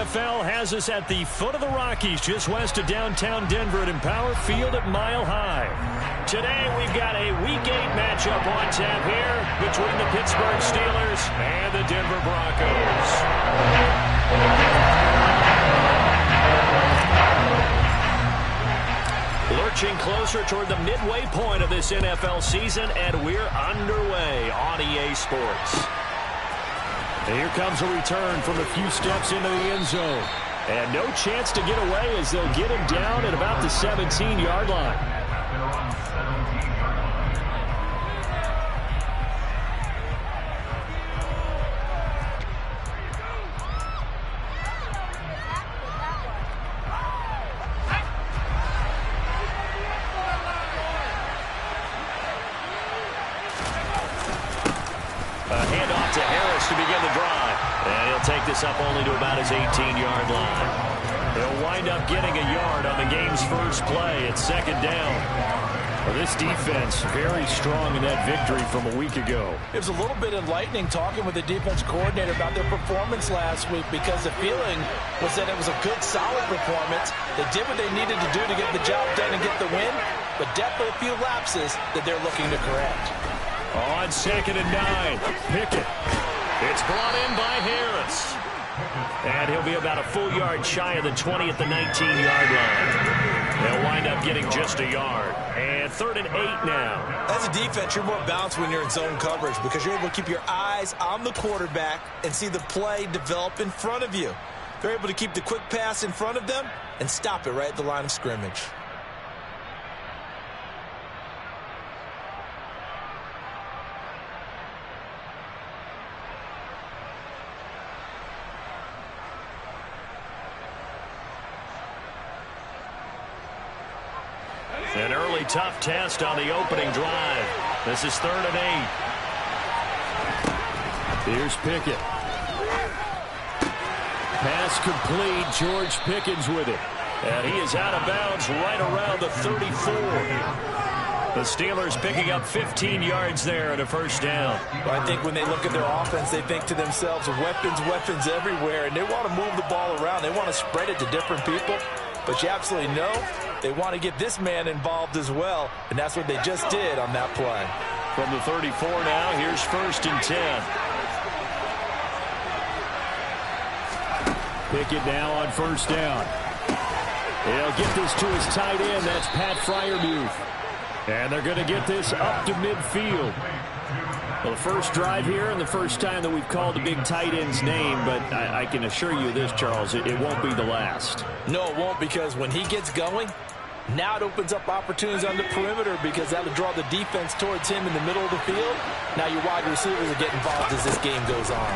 NFL has us at the foot of the Rockies, just west of downtown Denver at Empower Field at Mile High. Today, we've got a Week 8 matchup on tap here between the Pittsburgh Steelers and the Denver Broncos. Lurching closer toward the midway point of this NFL season, and we're underway on EA Sports. Here comes a return from a few steps into the end zone. And no chance to get away as they'll get him down at about the 17-yard line. To begin the drive. And he'll take this up only to about his 18-yard line. He'll wind up getting a yard on the game's first play. It's second down. Well, this defense very strong in that victory from a week ago. It was a little bit enlightening talking with the defense coordinator about their performance last week, because the feeling was that it was a good, solid performance. They did what they needed to do to get the job done and get the win, but definitely a few lapses that they're looking to correct. On 2nd and 9, Pickett. It's brought in by Harris. And he'll be about a full yard shy of the 20 at the 19-yard line. They'll wind up getting just a yard. And 3rd and 8 now. As a defense, you're more balanced when you're in zone coverage because you're able to keep your eyes on the quarterback and see the play develop in front of you. They're able to keep the quick pass in front of them and stop it right at the line of scrimmage. An early tough test on the opening drive. This is 3rd and 8. Here's Pickett. Pass complete. George Pickens with it. And he is out of bounds right around the 34. The Steelers picking up 15 yards there and a first down. Well, I think when they look at their offense, they think to themselves, weapons everywhere, and they want to move the ball around. They want to spread it to different people. But you absolutely know they want to get this man involved as well, and that's what they just did on that play. From the 34 now, here's 1st and 10. Pickett now on 1st down. He'll get this to his tight end. That's Pat Freiermuth. And they're going to get this up to midfield. Well, the first drive here and the first time that we've called the big tight end's name, but I can assure you this, Charles, it won't be the last. No, it won't, because when he gets going, now it opens up opportunities on the perimeter because that'll draw the defense towards him in the middle of the field. Now your wide receivers will get involved as this game goes on.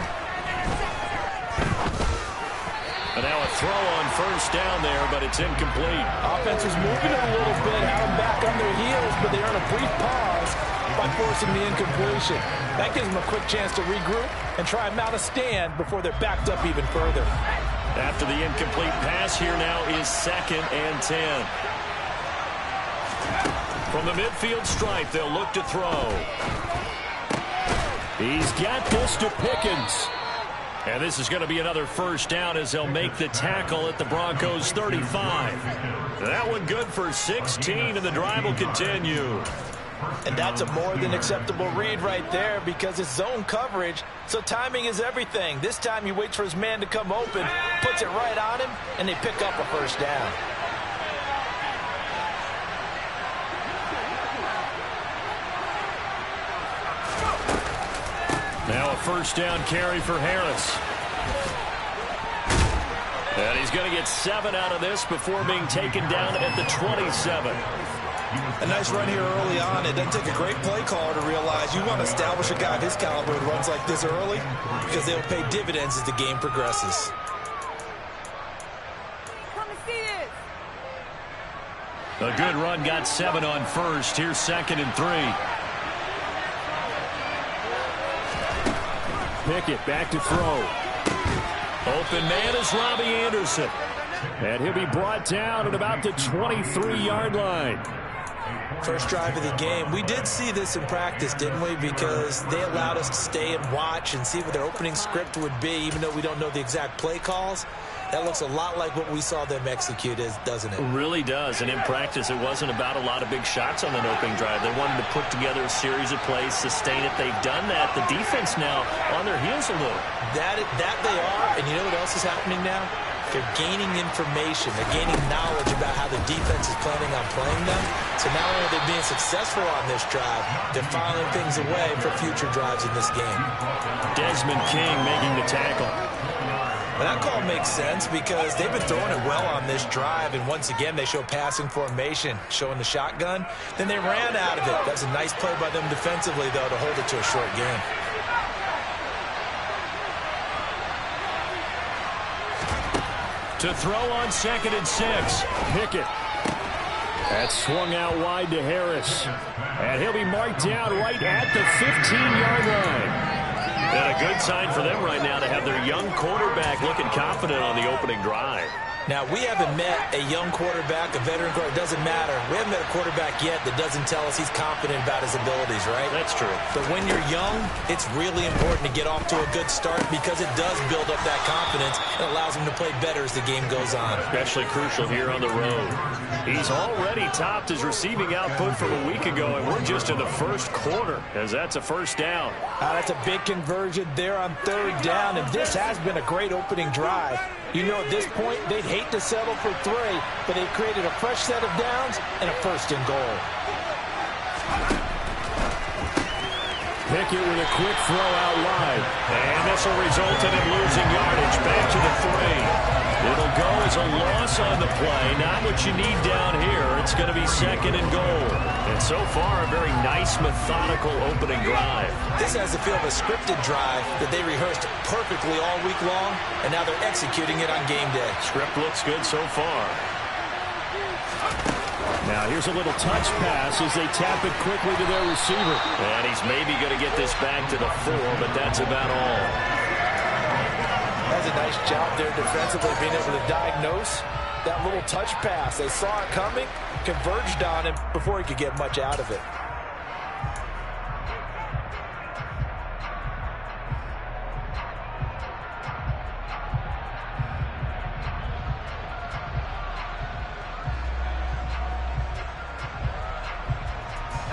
And now a throw on 1st down there, but it's incomplete. Offense was moving it a little bit, had them back on their heels, but they earn a brief pause by forcing the incompletion. That gives them a quick chance to regroup and try and mount a stand before they're backed up even further. After the incomplete pass, here now is 2nd and 10. From the midfield stripe, they'll look to throw. He's got this to Pickens. And this is going to be another first down as they'll make the tackle at the Broncos 35. That one good for 16, and the drive will continue. And that's a more than acceptable read right there because it's zone coverage, so timing is everything. This time he waits for his man to come open, puts it right on him, and they pick up a first down. Now a first down carry for Harris. And he's going to get 7 out of this before being taken down at the 27. A nice run here early on. It doesn't take a great play caller to realize you want to establish a guy of his caliber who runs like this early because they'll pay dividends as the game progresses. Come and see this. A good run, got 7 on 1st. Here's 2nd and 3. Pickett back to throw. Open man is Robbie Anderson. And he'll be brought down at about the 23-yard line. First drive of the game. We did see this in practice, didn't we? Because they allowed us to stay and watch and see what their opening script would be, even though we don't know the exact play calls. That looks a lot like what we saw them execute, doesn't it? It really does. And in practice, it wasn't about a lot of big shots on the opening drive. They wanted to put together a series of plays, sustain it. They've done that. The defense now on their heels a little. That they are. And you know what else is happening now? They're gaining information. They're gaining knowledge about how the defense is planning on playing them. So not only are they being successful on this drive, they're filing things away for future drives in this game. Desmond King making the tackle. Well, that call makes sense because they've been throwing it well on this drive, and once again they show passing formation, showing the shotgun. Then they ran out of it. That's a nice play by them defensively, though, to hold it to a short game. To throw on 2nd and 6. Pickett. That's swung out wide to Harris. And he'll be marked down right at the 15-yard line. And a good sign for them right now to have their young quarterback looking confident on the opening drive. Now, we haven't met a young quarterback, a veteran quarterback. It doesn't matter. We haven't met a quarterback yet that doesn't tell us he's confident about his abilities, right? That's true. But when you're young, it's really important to get off to a good start because it does build up that confidence and allows him to play better as the game goes on. Especially crucial here on the road. He's already topped his receiving output from a week ago, and we're just in the first quarter as that's a first down. That's a big conversion there on 3rd down, and this has been a great opening drive. You know, at this point, they'd hate to settle for 3, but they've created a fresh set of downs and a 1st and goal. Pickett with a quick throw out wide. And this will result in him losing yardage back to the 3. It'll go as a loss on the play. Not what you need down here. It's going to be 2nd and goal. And so far, a very nice, methodical opening drive. This has the feel of a scripted drive that they rehearsed perfectly all week long, and now they're executing it on game day. Script looks good so far. Now here's a little touch pass as they tap it quickly to their receiver. And he's maybe going to get this back to the 4, but that's about all. That's a nice job there defensively, being able to diagnose that little touch pass. They saw it coming, converged on him before he could get much out of it.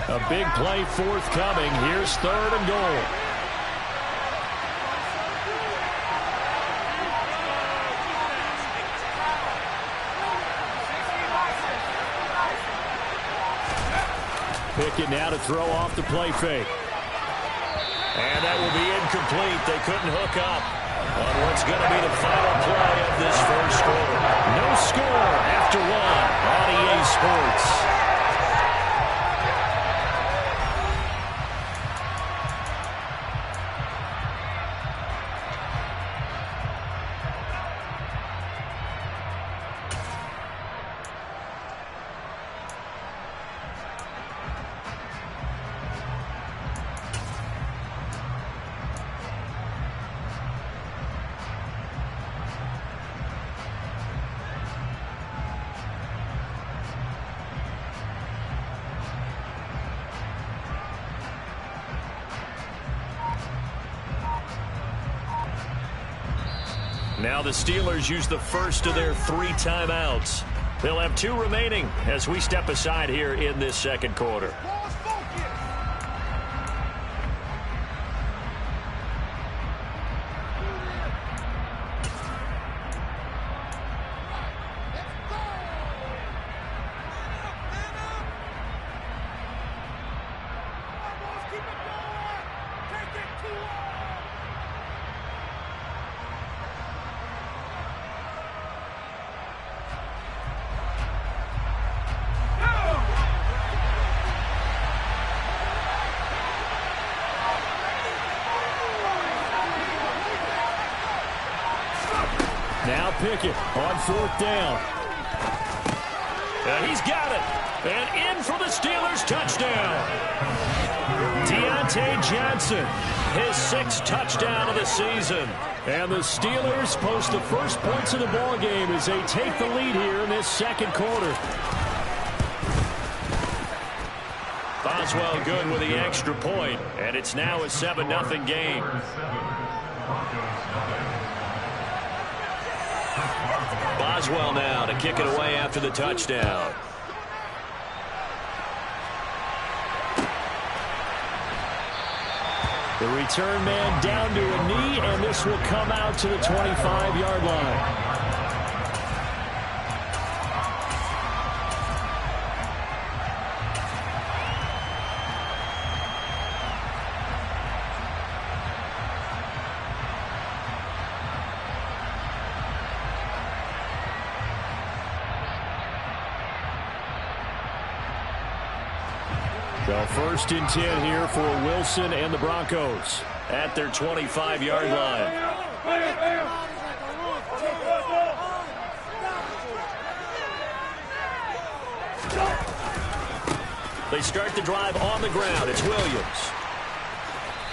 A big play forthcoming. Here's 3rd and goal. Pickett now to throw off the play fake. And that will be incomplete. They couldn't hook up on what's going to be the final play of this first quarter. No score after 1 on EA Sports. Now the Steelers use the first of their 3 timeouts. They'll have 2 remaining as we step aside here in this second quarter. Now Pickett on 4th down. And he's got it. And in for the Steelers touchdown. Deontay Johnson, his 6th touchdown of the season. And the Steelers post the first points of the ball game as they take the lead here in this second quarter. Boswell good with the extra point, and it's now a 7-0 game. Boswell now to kick it away after the touchdown. The return man down to a knee, and this will come out to the 25-yard line. So 1st and 10 here for Wilson and the Broncos at their 25-yard line. They start the drive on the ground. It's Williams.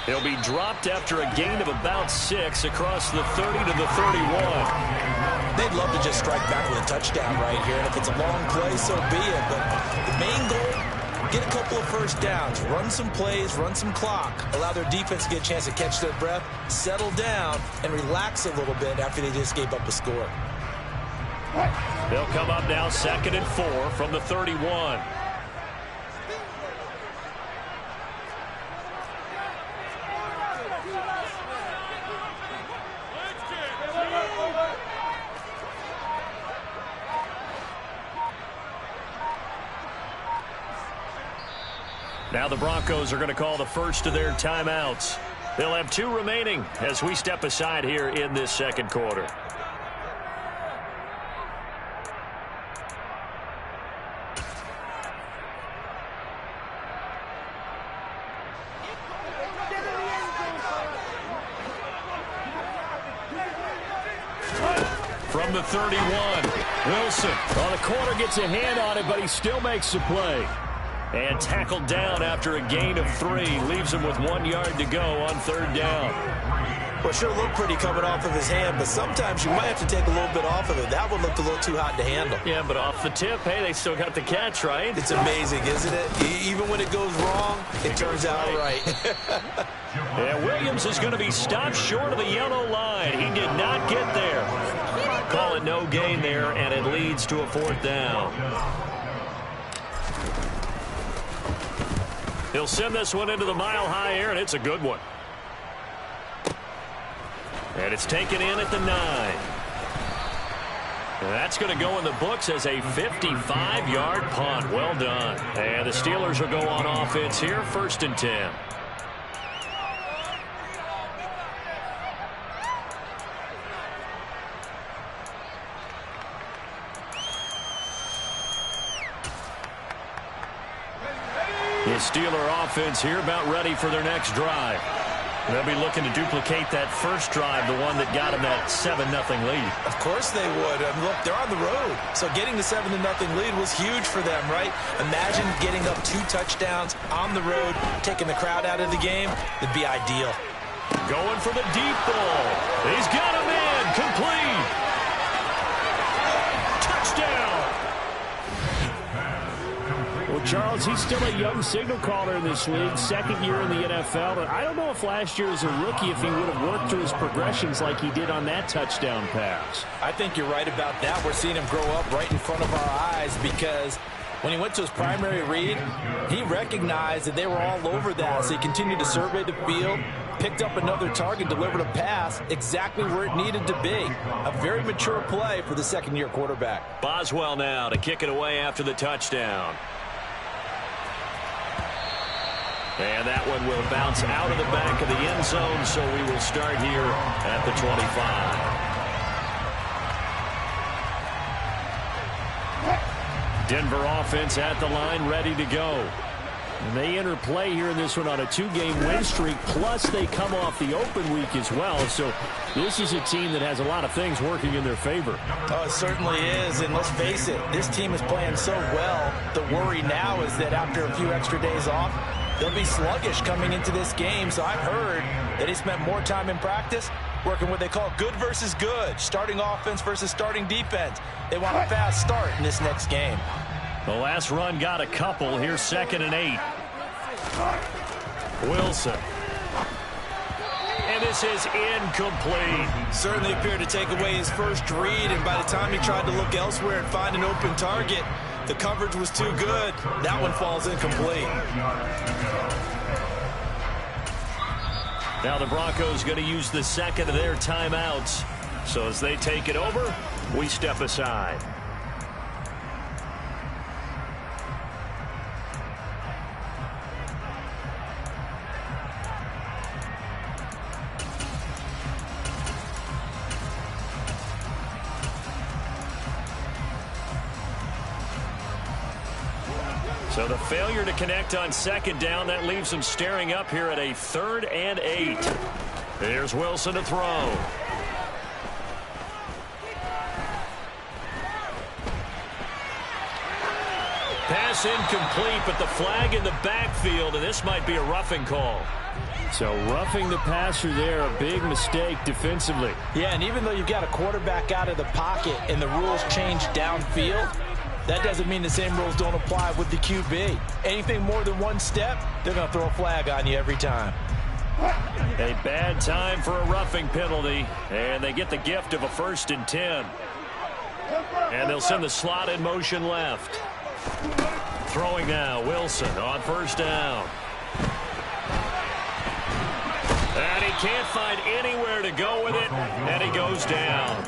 He'll be dropped after a gain of about 6 across the 30 to the 31. They'd love to just strike back with a touchdown right here, and if it's a long play, so be it. But the main goal, get a couple of first downs, run some plays, run some clock, allow their defense to get a chance to catch their breath, settle down, and relax a little bit after they just gave up a score. They'll come up now 2nd and 4 from the 31. Now the Broncos are going to call the first of their timeouts. They'll have 2 remaining as we step aside here in this 2nd quarter. From the 31, Wilson. Well, the corner gets a hand on it, but he still makes the play. And tackled down after a gain of 3. Leaves him with 1 yard to go on 3rd down. Well, sure looked pretty coming off of his hand, but sometimes you might have to take a little bit off of it. That one looked a little too hot to handle. Yeah, but off the tip, hey, they still got the catch, right? It's amazing, isn't it? Even when it goes wrong, it turns out right. Yeah, Williams is going to be stopped short of the yellow line. He did not get there. Call it no gain there, and it leads to a 4th down. He'll send this one into the mile-high air, and it's a good one. And it's taken in at the 9. And that's going to go in the books as a 55-yard punt. Well done. And the Steelers will go on offense here, 1st and 10. The Steeler offense here about ready for their next drive. They'll be looking to duplicate that first drive, the one that got them that 7-0 lead. Of course they would. And look, they're on the road. So getting the 7-0 lead was huge for them, right? Imagine getting up 2 touchdowns on the road, taking the crowd out of the game. It'd be ideal. Going for the deep ball. He's got a man. Complete. Touchdown. Well, Charles, he's still a young signal caller in this league, 2nd year in the NFL. But I don't know if last year as a rookie, if he would have worked through his progressions like he did on that touchdown pass. I think you're right about that. We're seeing him grow up right in front of our eyes because when he went to his primary read, he recognized that they were all over that. So he continued to survey the field, picked up another target, delivered a pass exactly where it needed to be. A very mature play for the 2nd-year quarterback. Boswell now to kick it away after the touchdown. And that one will bounce out of the back of the end zone, so we will start here at the 25. Denver offense at the line, ready to go. And they enter play here in this one on a 2-game win streak, plus they come off the open week as well. So this is a team that has a lot of things working in their favor. Oh, it certainly is, and let's face it, this team is playing so well. The worry now is that after a few extra days off, they'll be sluggish coming into this game. So I've heard that he spent more time in practice working what they call good versus good, starting offense versus starting defense. They want a fast start in this next game. The last run got a couple. Here's 2nd and 8. Wilson. And this is incomplete. Certainly appeared to take away his first read, and by the time he tried to look elsewhere and find an open target, the coverage was too good. That one falls incomplete. Now the Broncos going to use the second of their timeouts. So as they take it over, we step aside. So the failure to connect on second down, that leaves them staring up here at a 3rd and 8. Here's Wilson to throw. Pass incomplete, but the flag in the backfield, and this might be a roughing call. So roughing the passer there, a big mistake defensively. Yeah, and even though you've got a quarterback out of the pocket and the rules change downfield, that doesn't mean the same rules don't apply with the QB. Anything more than one step, they're going to throw a flag on you every time. A bad time for a roughing penalty, and they get the gift of a 1st and 10. And they'll send the slot in motion left. Throwing now, Wilson on 1st down. And he can't find anywhere to go with it, and he goes down.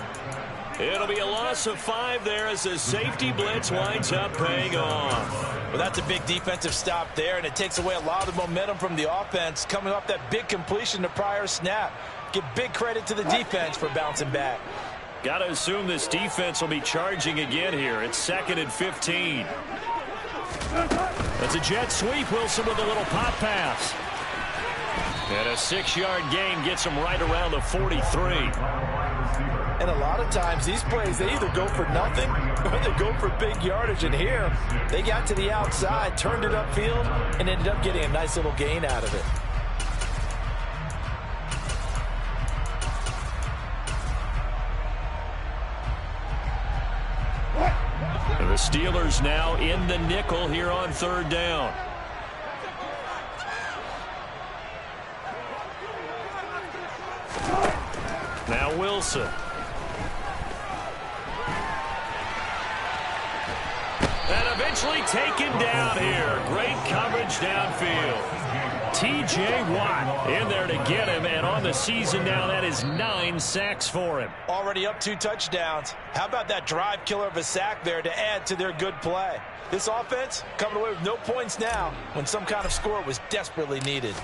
It'll be a loss of 5 there as the safety blitz winds up paying off. Well, that's a big defensive stop there, and it takes away a lot of the momentum from the offense coming off that big completion the prior snap. Give big credit to the defense for bouncing back. Got to assume this defense will be charging again here. It's 2nd and 15. That's a jet sweep. Wilson with a little pop pass. And a 6-yard gain gets him right around the 43. And a lot of times these plays, they either go for nothing or they go for big yardage. And here, they got to the outside, turned it upfield, and ended up getting a nice little gain out of it. And the Steelers now in the nickel here on 3rd down. Now Wilson. And eventually taken down here. Great coverage downfield. T.J. Watt in there to get him, and on the season now, that is 9 sacks for him. Already up 2 touchdowns. How about that drive killer of a sack there to add to their good play? This offense coming away with no points now when some kind of score was desperately needed.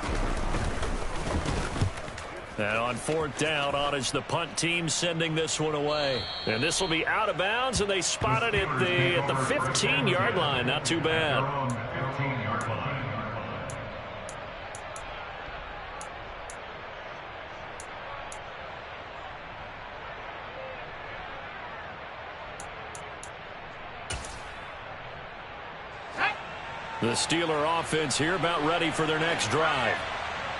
And on 4th down, on is the punt team sending this one away. And this will be out of bounds, and they spot it at the 15-yard line. Not too bad. The Steeler offense here about ready for their next drive.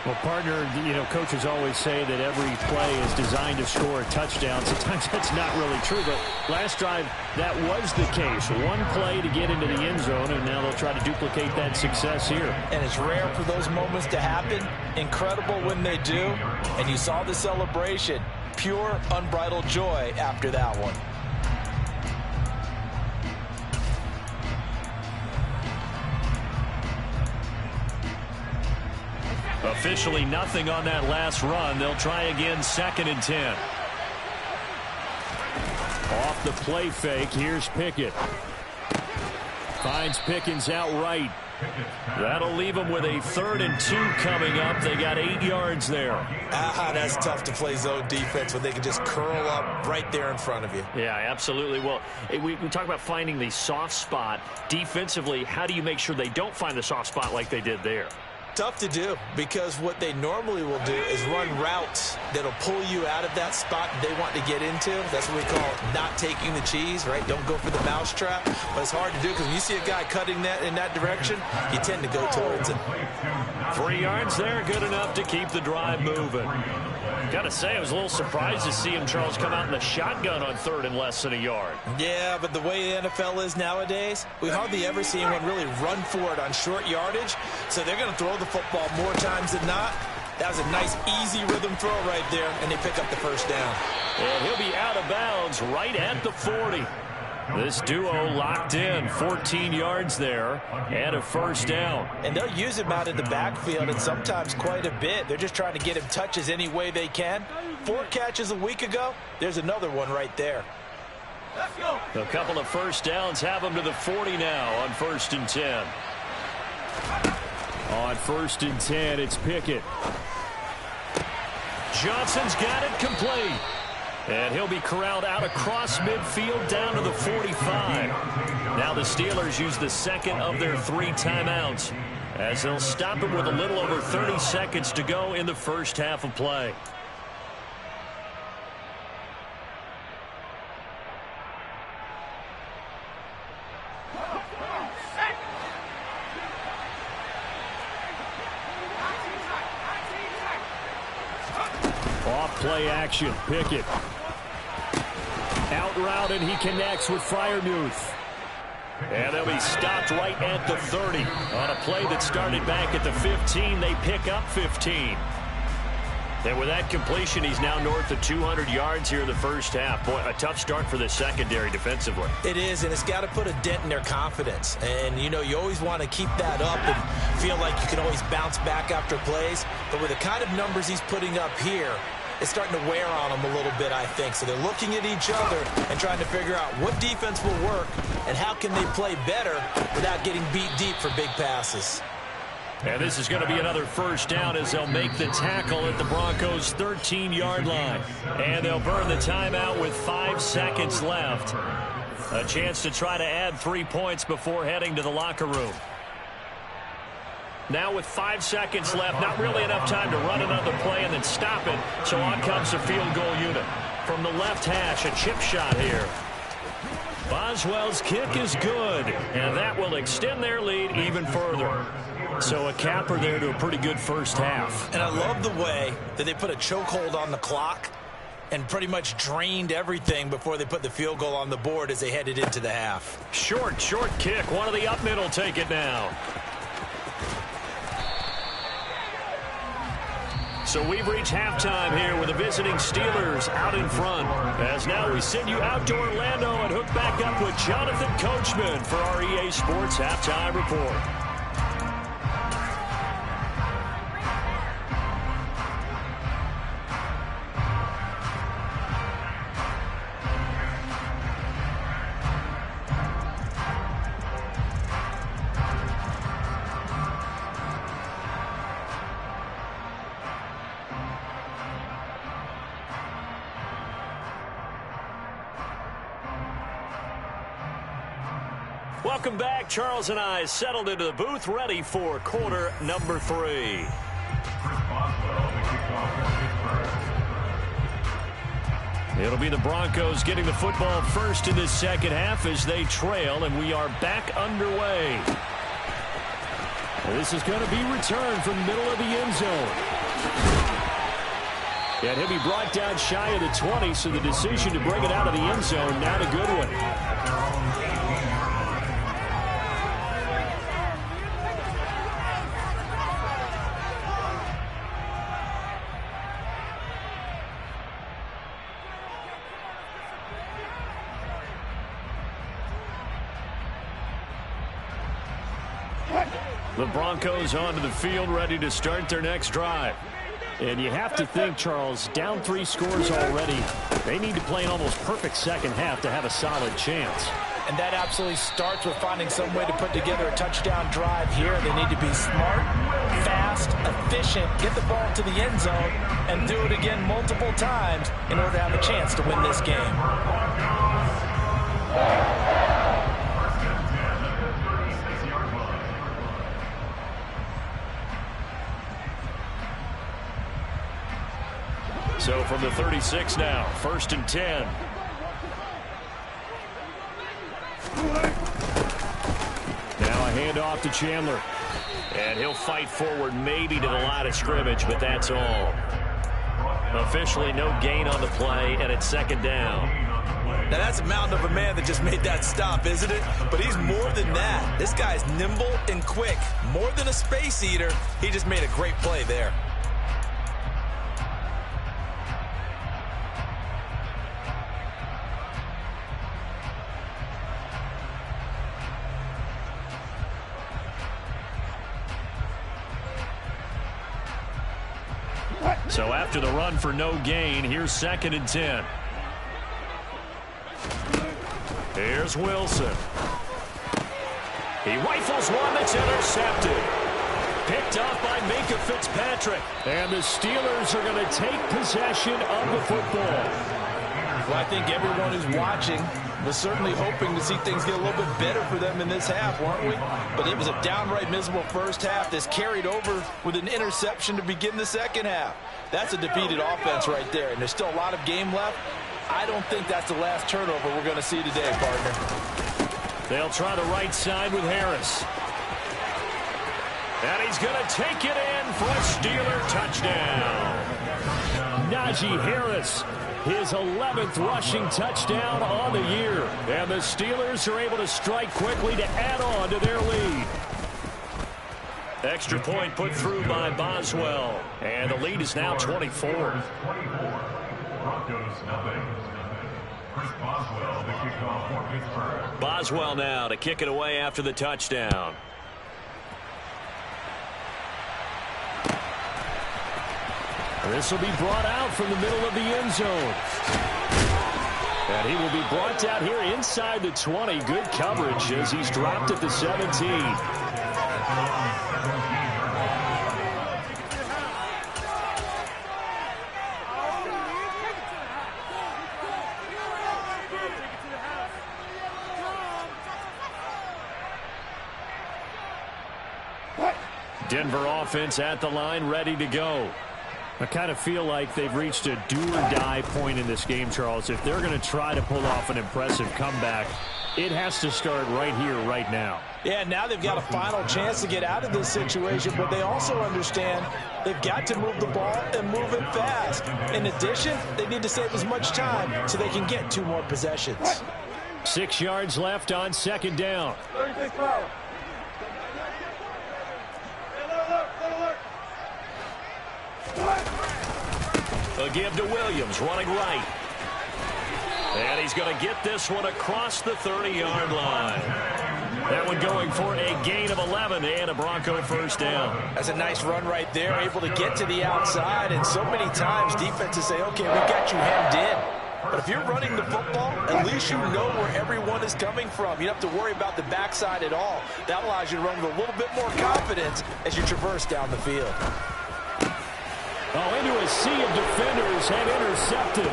Well, partner, coaches always say that every play is designed to score a touchdown. Sometimes that's not really true, but last drive, that was the case. One play to get into the end zone, and now they'll try to duplicate that success here. And it's rare for those moments to happen. Incredible when they do. And you saw the celebration. Pure, unbridled joy after that one. Officially nothing on that last run. They'll try again, 2nd and 10. Off the play fake, here's Pickett. Finds Pickens out right. That'll leave them with a 3rd and 2 coming up. They got 8 yards there. That's tough to play zone defense when they can just curl up right there in front of you. Yeah, absolutely. Well, we talk about finding the soft spot. Defensively, how do you make sure they don't find the soft spot like they did there? Tough to do, because what they normally will do is run routes that'll pull you out of that spot they want to get into. That's what we call not taking the cheese, right? Don't go for the mousetrap. But it's hard to do because when you see a guy cutting that in that direction, you tend to go towards him. 3 yards there, good enough to keep the drive moving. Gotta say, I was a little surprised to see him, Charles, come out in the shotgun on 3rd and less than a yard. Yeah, but the way the NFL is nowadays, we hardly ever see anyone really run for it on short yardage. So they're going to throw the football more times than not. That was a nice, easy rhythm throw right there, and they pick up the first down. And he'll be out of bounds right at the 40. This duo locked in, 14 yards there, and a first down. And they'll use him out in the backfield, and sometimes quite a bit. They're just trying to get him touches any way they can. 4 catches a week ago. There's another one right there. Let's go. A couple of first downs have him to the 40 now on 1st and 10. On 1st and 10, it's Pickett. Johnson's got it complete. And he'll be corralled out across midfield down to the 45. Now the Steelers use the second of their 3 timeouts as they'll stop him with a little over 30 seconds to go in the first half of play. Off-play action, Pickett. Out route, and he connects with Freiermuth. And they'll be stopped right at the 30. On a play that started back at the 15, they pick up 15. And with that completion, he's now north of 200 yards here in the first half. Boy, a tough start for the secondary defensively. It is, and it's got to put a dent in their confidence. And, you know, you always want to keep that up and feel like you can always bounce back after plays. But with the kind of numbers he's putting up here, it's starting to wear on them a little bit, I think. So they're looking at each other and trying to figure out what defense will work and how can they play better without getting beat deep for big passes. And this is going to be another first down as they'll make the tackle at the Broncos' 13-yard line. And they'll burn the timeout with 5 seconds left. A chance to try to add 3 points before heading to the locker room. Now with 5 seconds left, not really enough time to run another play and then stop it. So on comes the field goal unit. From the left hash, a chip shot here. Boswell's kick is good, and that will extend their lead even further. So a capper there to a pretty good first half. And I love the way that they put a chokehold on the clock and pretty much drained everything before they put the field goal on the board as they headed into the half. Short kick. One of the up middle take it now. So we've reached halftime here with the visiting Steelers out in front. As now we send you out to Orlando and hook back up with Jonathan Coachman for our EA Sports Halftime Report. Welcome back. Charles and I settled into the booth, ready for quarter number 3. It'll be the Broncos getting the football first in this second half as they trail, and we are back underway. This is going to be returned from the middle of the end zone. And he'll be brought down shy of the 20, so the decision to bring it out of the end zone, not a good one. The Broncos onto the field, ready to start their next drive. And you have to think, Charles, down 3 scores already. They need to play an almost perfect second half to have a solid chance. And that absolutely starts with finding some way to put together a touchdown drive here. They need to be smart, fast, efficient, get the ball to the end zone, and do it again multiple times in order to have a chance to win this game. So from the 36 now, 1st and 10. Now a handoff to Chandler. And he'll fight forward maybe to the line of scrimmage, but that's all. Officially no gain on the play, and it's 2nd down. Now that's a mountain of a man that just made that stop, isn't it? But he's more than that. This guy's nimble and quick. More than a space eater, he just made a great play there. So after the run for no gain, here's 2nd and 10. Here's Wilson. He rifles one that's intercepted. Picked off by Minka Fitzpatrick. And the Steelers are going to take possession of the football. Well, I think everyone who's watching was certainly hoping to see things get a little bit better for them in this half, weren't we? But it was a downright miserable first half that's carried over with an interception to begin the second half. That's a defeated offense right there, and there's still a lot of game left. I don't think that's the last turnover we're going to see today, partner. They'll try the right side with Harris. And he's going to take it in for a Steeler touchdown. Najee Harris, his 11th rushing touchdown on the year. And the Steelers are able to strike quickly to add on to their lead. Extra point put through by Boswell. And the lead is now 24. Boswell now to kick it away after the touchdown. This will be brought out from the middle of the end zone. And he will be brought down here inside the 20. Good coverage as he's dropped at the 17. Denver offense at the line, ready to go. I kind of feel like they've reached a do-or-die point in this game, Charles. If they're going to try to pull off an impressive comeback, it has to start right here, right now. Yeah, now they've got a final chance to get out of this situation, but they also understand they've got to move the ball and move it fast. In addition, they need to save as much time so they can get 2 more possessions. 6 yards left on 2nd down. They'll give to Williams, running right. And he's going to get this one across the 30-yard line. That one going for a gain of 11 and a Bronco first down. That's a nice run right there, able to get to the outside. And so many times defenses say, okay, we got you hemmed in. But if you're running the football, at least you know where everyone is coming from. You don't have to worry about the backside at all. That allows you to run with a little bit more confidence as you traverse down the field. Oh, into a sea of defenders and intercepted.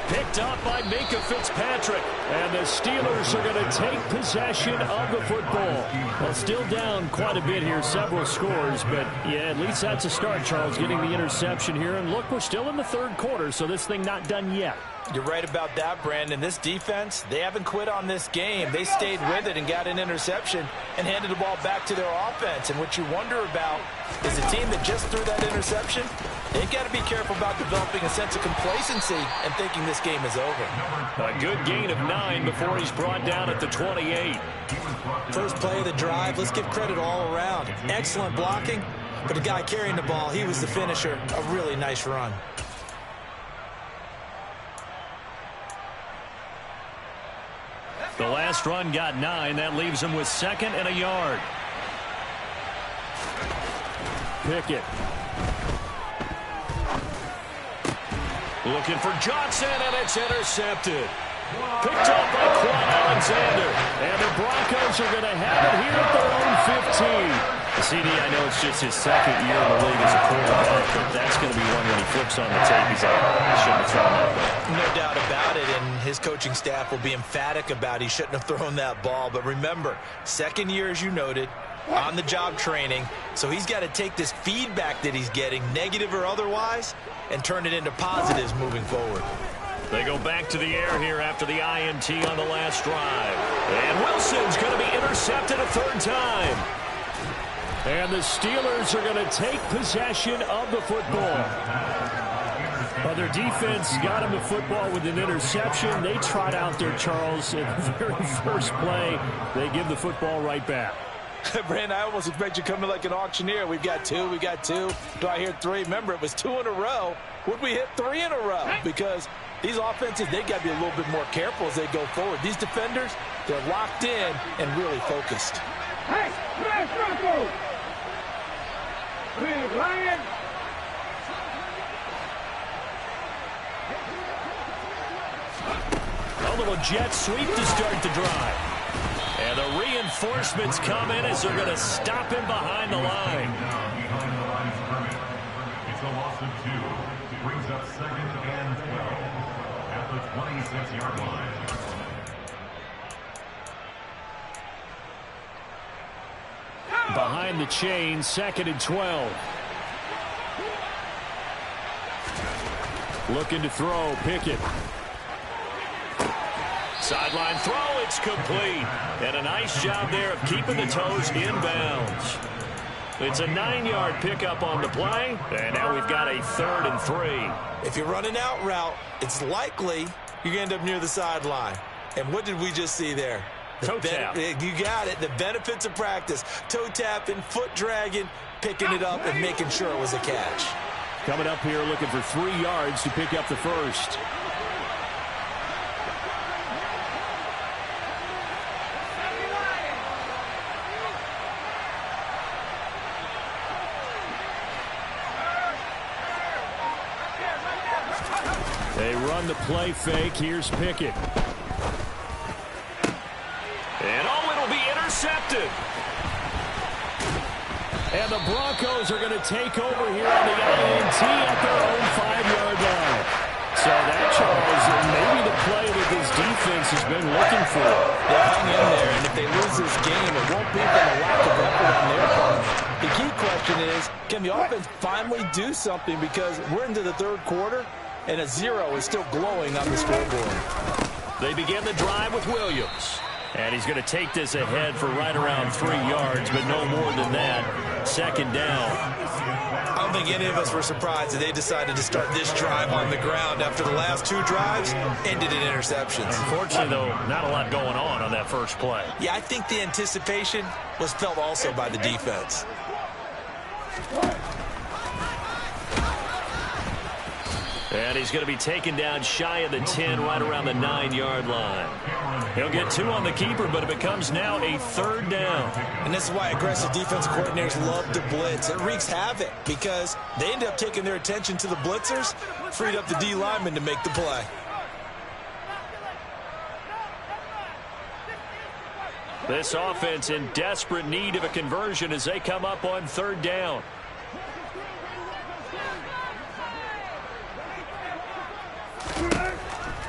Picked up by Minka Fitzpatrick. And the Steelers are going to take possession of the football. Well, still down quite a bit here, several scores. But, yeah, at least that's a start, Charles, getting the interception here. And look, we're still in the 3rd quarter, so this thing not done yet. You're right about that, Brandon. This defense, they haven't quit on this game. They stayed with it and got an interception and handed the ball back to their offense. And what you wonder about is a team that just threw that interception, they've got to be careful about developing a sense of complacency and thinking this game is over. A good gain of 9 before he's brought down at the 28. First play of the drive, let's give credit all around. Excellent blocking, but the guy carrying the ball, he was the finisher. A really nice run. The last run got 9. That leaves him with 2nd and a yard. Pickett. Looking for Johnson, and it's intercepted. Picked up by Quan Alexander. And the Broncos are going to have it here at their own 15. CD, I know it's just his 2nd year in the league as a quarterback, but that's going to be one when he flips on the tape. He's like, I shouldn't have thrown that ball. No doubt about it, and his coaching staff will be emphatic about he shouldn't have thrown that ball. But remember, 2nd year, as you noted, on-the-job training. So he's got to take this feedback that he's getting, negative or otherwise, and turn it into positives moving forward. They go back to the air here after the INT on the last drive. And Wilson's going to be intercepted a 3rd time. And the Steelers are going to take possession of the football. Well, their defense got him the football with an interception. They trot out there, Charles, at the very first play. They give the football right back. Brandon, I almost expect you to come in like an auctioneer. We've got 2, we got 2. Do I hear 3? Remember, it was 2 in a row. Would we hit 3 in a row? Because these offenses, they got to be a little bit more careful as they go forward. These defenders, they're locked in and really focused. Hey, Bronco! Lion! A little jet sweep to start the drive. And the reinforcements come in as they're going to stop him behind the line. It's a loss of 2. Brings up 2nd and 12 at the 26-yard line. Behind the chain, 2nd and 12. Looking to throw, Pickett. Sideline throw, it's complete. And a nice job there of keeping the toes in bounds. It's a 9-yard pickup on the play, and now we've got a 3rd and 3. If you run an out route, it's likely you're going to end up near the sideline. And what did we just see there? Toe tap. You got it. The benefits of practice. Toe tapping, foot dragging, picking it up, and making sure it was a catch. Coming up here looking for 3 yards to pick up the first. They run the play fake. Here's Pickett. And it'll be intercepted. And the Broncos are going to take over here on the INT at their own 5-yard line. So that, Charles, maybe the play that this defense has been looking for. They hang in there, and if they lose this game, it won't be from a lack of effort on their part. The key question is, can the offense finally do something? Because we're into the 3rd quarter, and a 0 is still glowing on the scoreboard. They begin the drive with Williams. And he's going to take this ahead for right around 3 yards, but no more than that. 2nd down. I don't think any of us were surprised that they decided to start this drive on the ground after the last 2 drives ended in interceptions. Unfortunately, though, not a lot going on that first play. Yeah, I think the anticipation was felt also by the defense. And he's going to be taken down shy of the 10, right around the 9-yard line. He'll get 2 on the keeper, but it becomes now a 3rd down. And this is why aggressive defensive coordinators love to blitz. It wreaks havoc because they end up taking their attention to the blitzers, freed up the D lineman to make the play. This offense in desperate need of a conversion as they come up on 3rd down.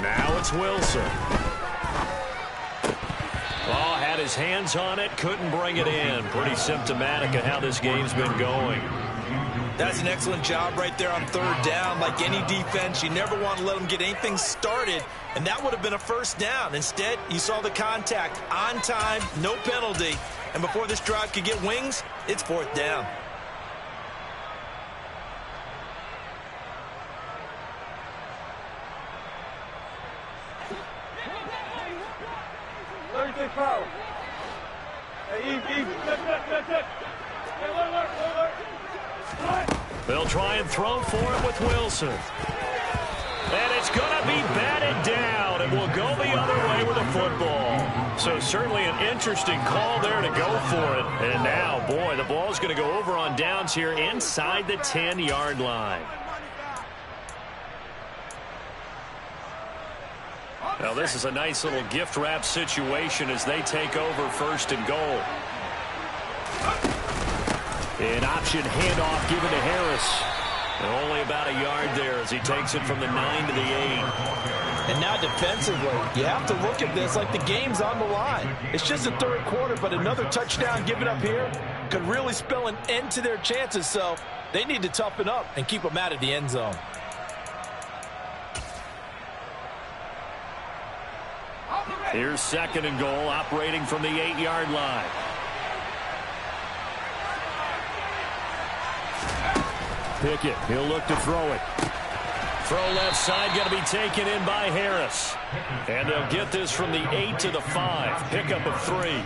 Now it's Wilson. Oh, had his hands on it, couldn't bring it in. Pretty symptomatic of how this game's been going. That's an excellent job right there on 3rd down. Like any defense, you never want to let them get anything started, and that would have been a 1st down. Instead, you saw the contact on time, no penalty, and before this drive could get wings, it's 4th down. They'll try and throw for it with Wilson. And it's going to be batted down, and will go the other way with a football. So certainly an interesting call there to go for it. And now, boy, the ball's going to go over on downs here inside the 10-yard line. Now, this is a nice little gift wrap situation as they take over 1st and goal. An option handoff given to Harris. And only about a yard there as he takes it from the 9 to the 8. And now defensively, you have to look at this like the game's on the line. It's just the 3rd quarter, but another touchdown given up here could really spell an end to their chances. So they need to toughen up and keep them out of the end zone. Here's 2nd and goal, operating from the 8-yard line. Pickett, he'll look to throw it. Throw left side, going to be taken in by Harris. And they'll get this from the 8 to the 5. Pickup of 3.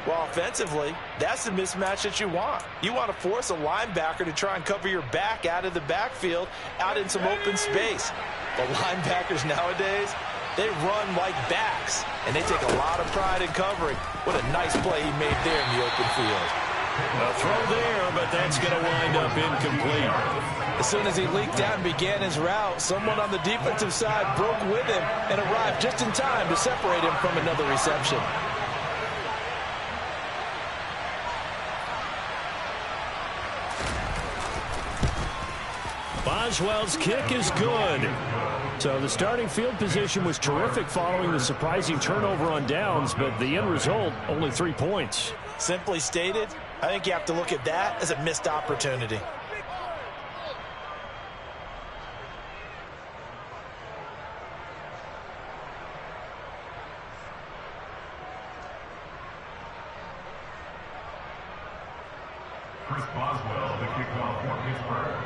Well, offensively, that's the mismatch that you want. You want to force a linebacker to try and cover your back out of the backfield, out in some open space. But linebackers nowadays, they run like backs, and they take a lot of pride in covering. What a nice play he made there in the open field. A throw there, but that's going to wind up incomplete. As soon as he leaked out and began his route, someone on the defensive side broke with him and arrived just in time to separate him from another reception. Boswell's kick is good. So the starting field position was terrific following the surprising turnover on downs, but the end result, only 3 points. Simply stated, I think you have to look at that as a missed opportunity. Chris Boswell, the kickoff for Pittsburgh.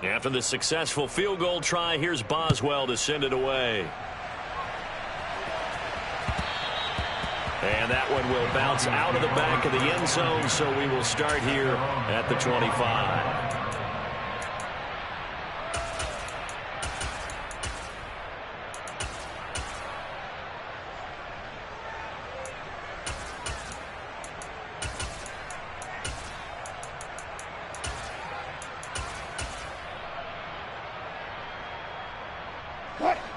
After the successful field goal try, here's Boswell to send it away. And that one will bounce out of the back of the end zone, so we will start here at the 25.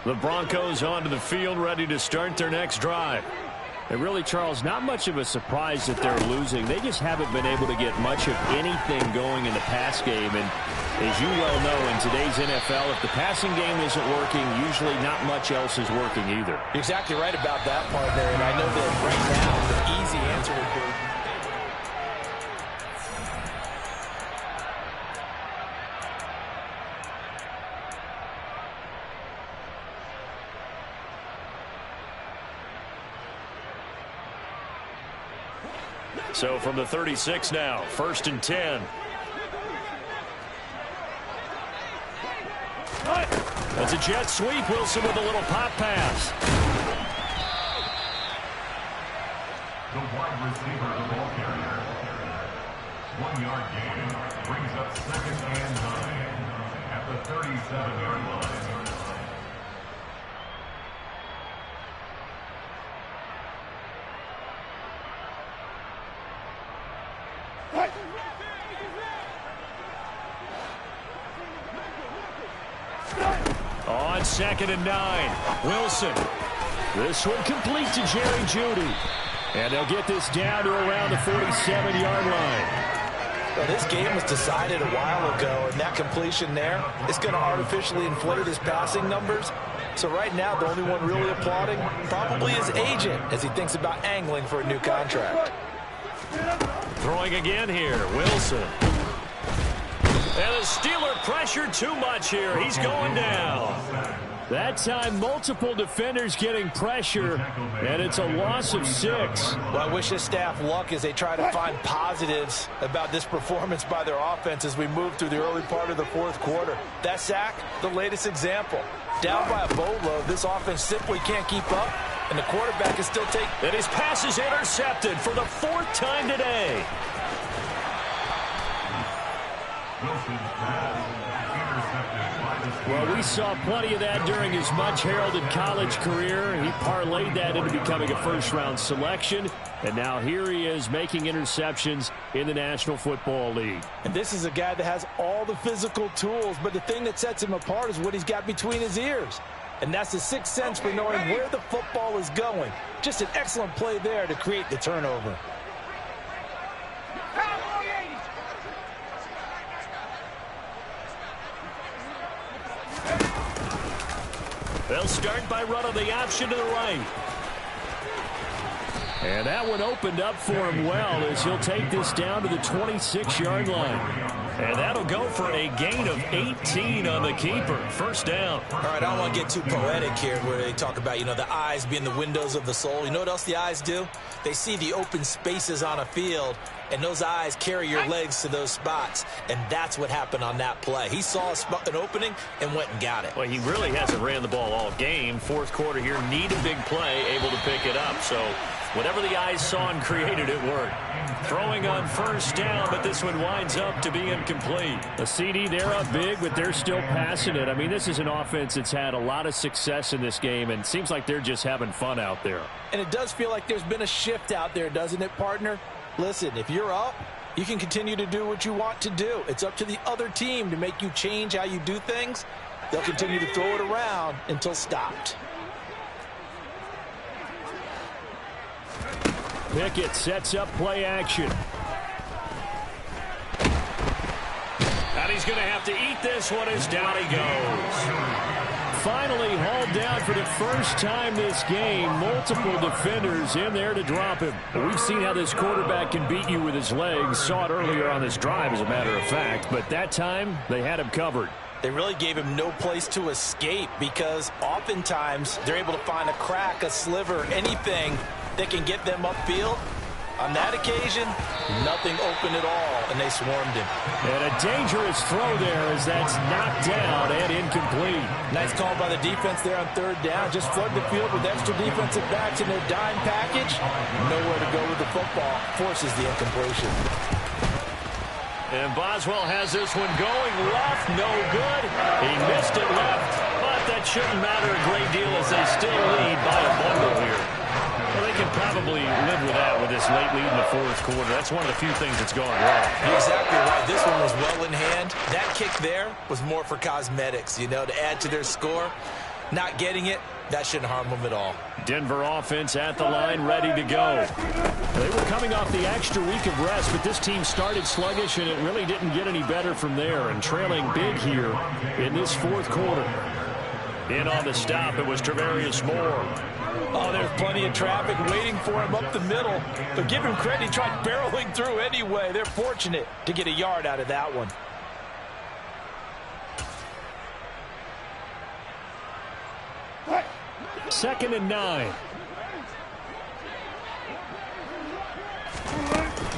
The Broncos onto the field, ready to start their next drive. And really, Charles, not much of a surprise that they're losing. They just haven't been able to get much of anything going in the pass game. And as you well know, in today's NFL, if the passing game isn't working, usually not much else is working either. You're exactly right about that, partner. And I know that right now the easy answer would be so from the 36 now, 1st and 10. That's a jet sweep. Wilson with a little pop pass. The wide receiver, the ball carrier. 1 yard gain brings up 2nd and 9 at the 37-yard line. On 2nd and 9, Wilson. This one complete to Jerry Jeudy. And they'll get this down to around the 47-yard line. Well, this game was decided a while ago, and that completion there is going to artificially inflate his passing numbers. So right now, the only one really applauding probably his agent as he thinks about angling for a new contract. Throwing again here, Wilson. And the Steeler pressure too much here. He's going down. That time, multiple defenders getting pressure, and it's a loss of 6. Well, I wish his staff luck as they try to find positives about this performance by their offense as we move through the early part of the 4th quarter. That sack, the latest example. Down by a boatload, this offense simply can't keep up, and the quarterback is still taking. And his pass is intercepted for the 4th time today. Well, we saw plenty of that during his much-heralded college career. He parlayed that into becoming a first-round selection, and now here he is making interceptions in the National Football League. And this is a guy that has all the physical tools, but the thing that sets him apart is what he's got between his ears. And that's the sixth sense for knowing where the football is going. Just an excellent play there to create the turnover. They'll start by running the option to the right. And that one opened up for him well as he'll take this down to the 26-yard line. And that'll go for a gain of 18 on the keeper. First down. All right, I don't want to get too poetic here where they talk about, the eyes being the windows of the soul. You know what else the eyes do? They see the open spaces on a field and those eyes carry your legs to those spots, and that's what happened on that play. He saw an opening and went and got it. Well, he really hasn't ran the ball all game. Fourth quarter here, need a big play, able to pick it up. So whatever the eyes saw and created, it worked. Throwing on first down, but this one winds up to be incomplete. A CD, they're up big, but they're still passing it. I mean, this is an offense that's had a lot of success in this game, and it seems like they're just having fun out there. And it does feel like there's been a shift out there, doesn't it, partner? Listen, if you're up, you can continue to do what you want to do. It's up to the other team to make you change how you do things. They'll continue to throw it around until stopped. Pickett sets up play action. And he's going to have to eat this one as down he goes. Finally hauled down for the first time this game. Multiple defenders in there to drop him. We've seen how this quarterback can beat you with his legs. Saw it earlier on this drive, as a matter of fact. But that time, they had him covered. They really gave him no place to escape because oftentimes they're able to find a crack, a sliver, anything that can get them upfield. On that occasion, nothing open at all, and they swarmed him. And a dangerous throw there as that's knocked down and incomplete. Nice call by the defense there on third down. Just flood the field with extra defensive backs in their dime package. Nowhere to go with the football. Forces the incompletion. And Boswell has this one going left. No good. He missed it left. But that shouldn't matter a great deal as they still lead by a bundle here. Well, they can probably live with that with this late lead in the fourth quarter. That's one of the few things that's gone wrong. You're exactly right. This one was well in hand. That kick there was more for cosmetics, you know, to add to their score. Not getting it, that shouldn't harm them at all. Denver offense at the line, ready to go. They were coming off the extra week of rest, but this team started sluggish, and it really didn't get any better from there. And trailing big here in this fourth quarter. In on the stop, it was Travarius Moore. Oh, there's plenty of traffic waiting for him up the middle. But give him credit, he tried barreling through anyway. They're fortunate to get a yard out of that one. Second and 9.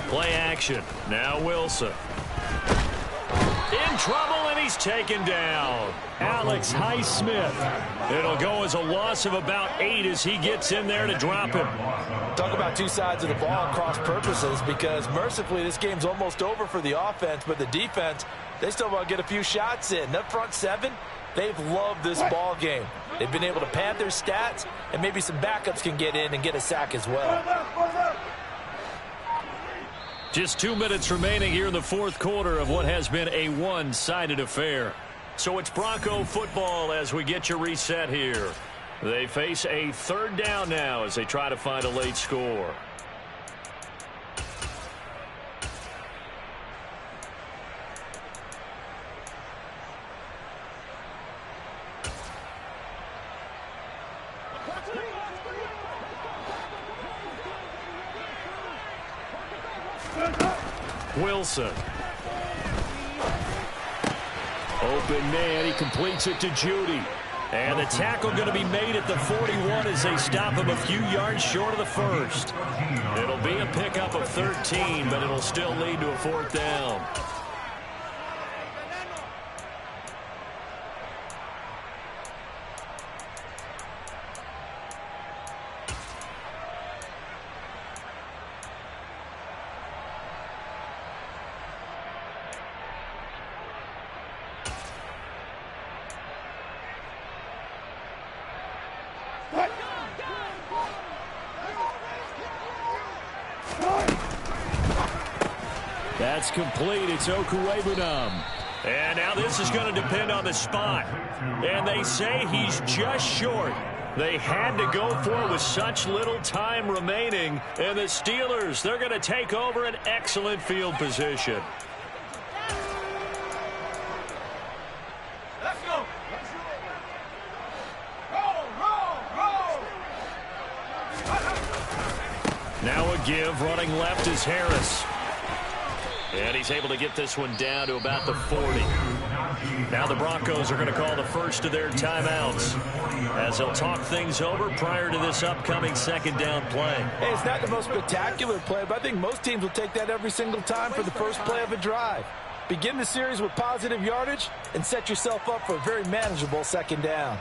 Play action. Now Wilson. In trouble, and he's taken down. Alex Highsmith. It'll go as a loss of about 8 as he gets in there to drop him. Talk about two sides of the ball and cross purposes, because mercifully this game's almost over for the offense, but the defense, they still want to get a few shots in. That front seven, they've loved this ball game. They've been able to pad their stats, and maybe some backups can get in and get a sack as well. Just 2 minutes remaining here in the fourth quarter of what has been a one-sided affair. So it's Bronco football as we get you reset here. They face a third down now as they try to find a late score. Wilson. Open man, he completes it to Judy. And the tackle going to be made at the 41 as they stop him a few yards short of the first. It'll be a pickup of 13, but it'll still lead to a fourth down. That's complete. It's Okuwebunam. And now this is going to depend on the spot. And they say he's just short. They had to go for it with such little time remaining. And the Steelers, they're going to take over an excellent field position. Let's go. Now a give. Running left is Harris. And he's able to get this one down to about the 40. Now the Broncos are going to call the first of their timeouts as they'll talk things over prior to this upcoming second down play. Hey, it's not the most spectacular play, but I think most teams will take that every single time for the first play of a drive. Begin the series with positive yardage and set yourself up for a very manageable second down.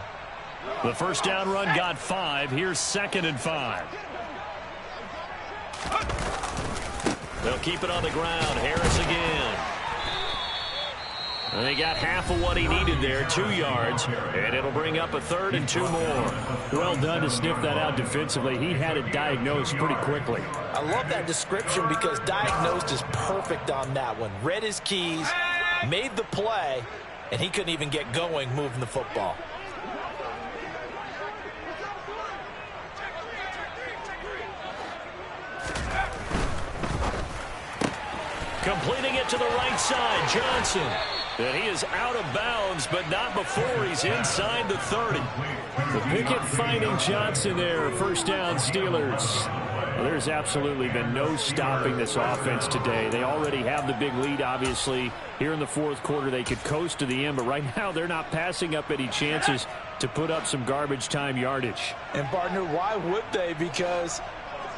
The first down run got 5. Here's 2nd and 5. They'll keep it on the ground. Harris again. And they got half of what he needed there, 2 yards, and it'll bring up a 3rd and 2 more. Well done to sniff that out defensively. He had it diagnosed pretty quickly. I love that description because diagnosed is perfect on that one. Read his keys, made the play, and he couldn't even get going moving the football. Completing it to the right side, Johnson. And he is out of bounds, but not before he's inside the 30. The Pickett finding Johnson there. First down, Steelers. Well, there's absolutely been no stopping this offense today. They already have the big lead, obviously. Here in the fourth quarter, they could coast to the end, but right now they're not passing up any chances to put up some garbage time yardage. And, partner, why would they? Because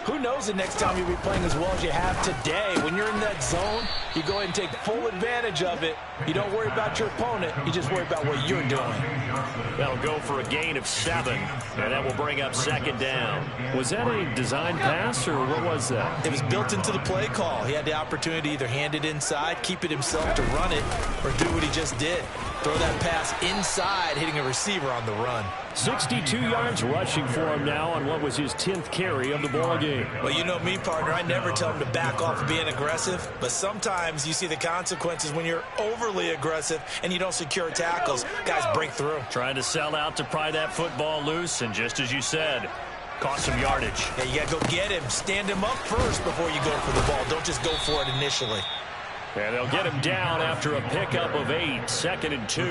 who knows the next time you'll be playing as well as you have today. When you're in that zone, you go ahead and take full advantage of it. You don't worry about your opponent. You just worry about what you're doing. That'll go for a gain of 7, and that will bring up 2nd down. Was that a design pass, or what was that? It was built into the play call. He had the opportunity to either hand it inside, keep it himself to run it, or do what he just did. Throw that pass inside, hitting a receiver on the run. 62 yards rushing for him now on what was his 10th carry of the ball game. Well, you know me, partner. I never tell him to back off of being aggressive, but sometimes you see the consequences when you're overly aggressive and you don't secure tackles. Guys break through. Trying to sell out to pry that football loose, and just as you said, cost some yardage. Yeah, you got to go get him. Stand him up first before you go for the ball. Don't just go for it initially. And they'll get him down after a pickup of 8, 2nd and 2. 8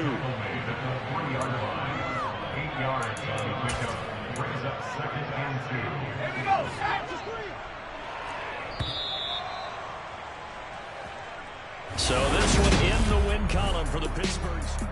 yards on the pickup brings up 2nd and 2. Here we go. So this one in the win column for the Pittsburghs.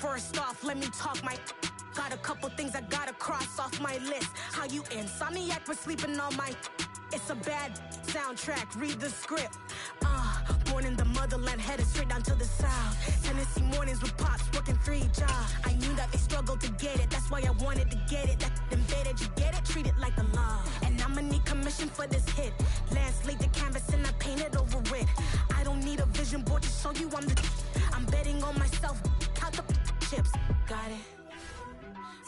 First off, let me talk my... Got a couple things I gotta cross off my list. How you insomniac for sleeping on my... It's a bad soundtrack, read the script. Born in the motherland, headed straight down to the south. Tennessee mornings with pops, working 3 jobs. I knew that they struggled to get it, that's why I wanted to get it. That invaded, you get it, treat it like the law. And I'ma need commission for this hit. Lance laid the canvas and I painted over it. I don't need a vision board to show you I'm betting on myself, count the chips. Got it.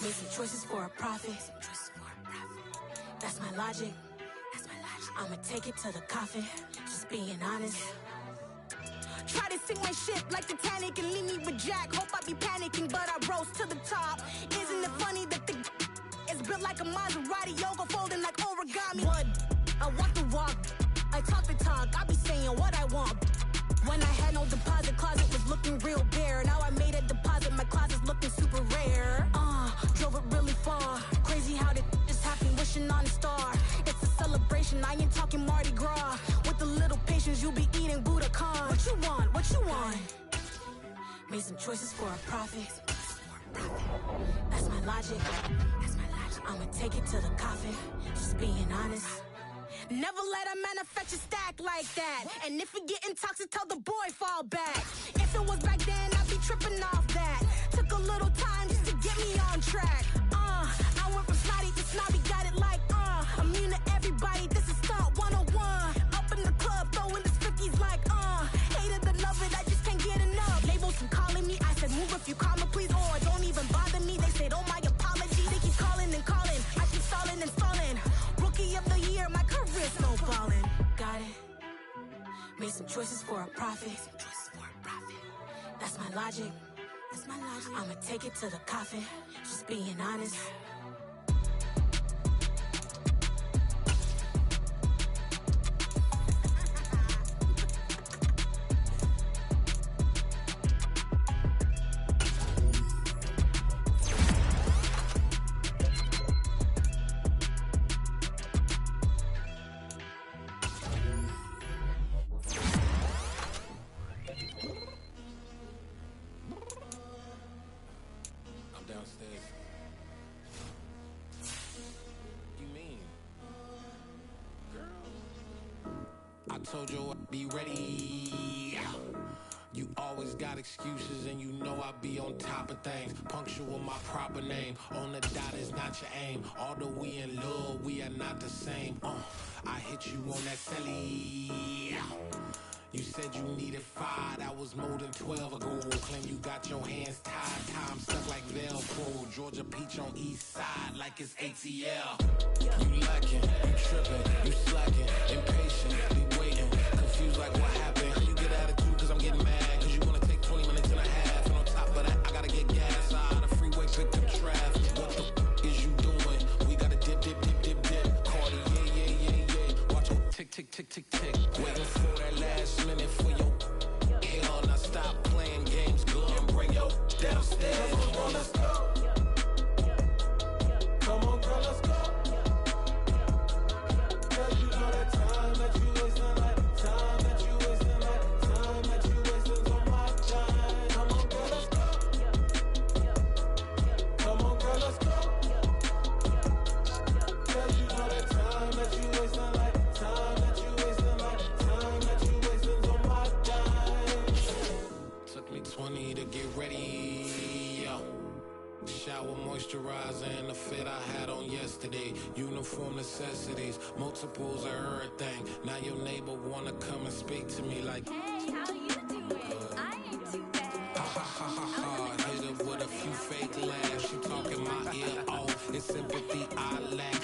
Made some choices for a profit. That's my logic. I'ma take it to the coffin, just being honest. Try to sink my ship like Titanic and leave me with Jack. Hope I be panicking, but I rose to the top. Isn't it funny that the is built like a Maserati, yoga folding like origami? What? I walk the walk, I talk the talk, I be saying what I want. When I had no deposit, closet was looking real bare. Now I made a deposit, my closet's looking super rare. Drove it really far. Crazy how did this happen, wishing on a star. It's a celebration, I ain't talking Mardi Gras. With a little patience, you'll be eating Budokan. What you want, what you want? Made some choices for a profit. That's my logic. I'ma take it to the coffin, just being honest. Never let a manufacture stack like that. And if it getting toxic, tell the boy fall back. If it was back then, I'd be tripping off that. Took a little time just to get me on track. I went from snotty to snobby, got it like, immune to everybody, this is stunt 101. Up in the club, throwing the 50s like, hate it, the love it, I just can't get enough. Labels keep calling me, I said move if you call me please, or don't even bother me. They said, oh my apology, they keep calling and calling. I keep stalling and stalling. Rookie of the year, my career snowballing. Got it. Made some choices for a profit. That's my logic. I'ma take it to the coffin, just being honest. Downstairs. You mean? Girl, I told you I'd be ready. You always got excuses and you know I be on top of things. Punctual my proper name. On the dot is not your aim. Although we in love, we are not the same. I hit you on that celly. You said you needed 5, that was more than 12 ago. Claim you got your hands tied, time stuck like Velcro. Georgia Peach on east side like it's ATL. You lacking, you tripping, you slacking, impatient, be waiting, confused like what happened. You get attitude cause I'm getting mad, cause you wanna take 20 minutes and a half. And on top of that, I gotta get gas out of the freeway, pick up traffic. What the is you doing? We gotta dip, dip, dip, dip, dip. Cardi, yeah. Watch it tick, tick, tick, tick, tick. Waiting for that last minute for your hell. Now stop playing games, girl, and bring your downstairs. Come on, let's go. Come on, girl, let's go. Girl, you know that time that you wasting, like time that you wasting, like time that you wasting on my time. Come on, girl, let's go. Come on, girl, let's go. Girl, you know that time that you wasting, like time that you wasting, like time that you wasting on my time. Took me 20 to get ready, yo. Shower moisturizer and the fit I had on yesterday. Uniform necessities, multiples of everything. Now your neighbor wanna come and speak to me like, hey, how you doing? I ain't too bad. ha ha ha ha ha. Hit her with a few fake laughs. She talking my ear off. It's sympathy, I laugh.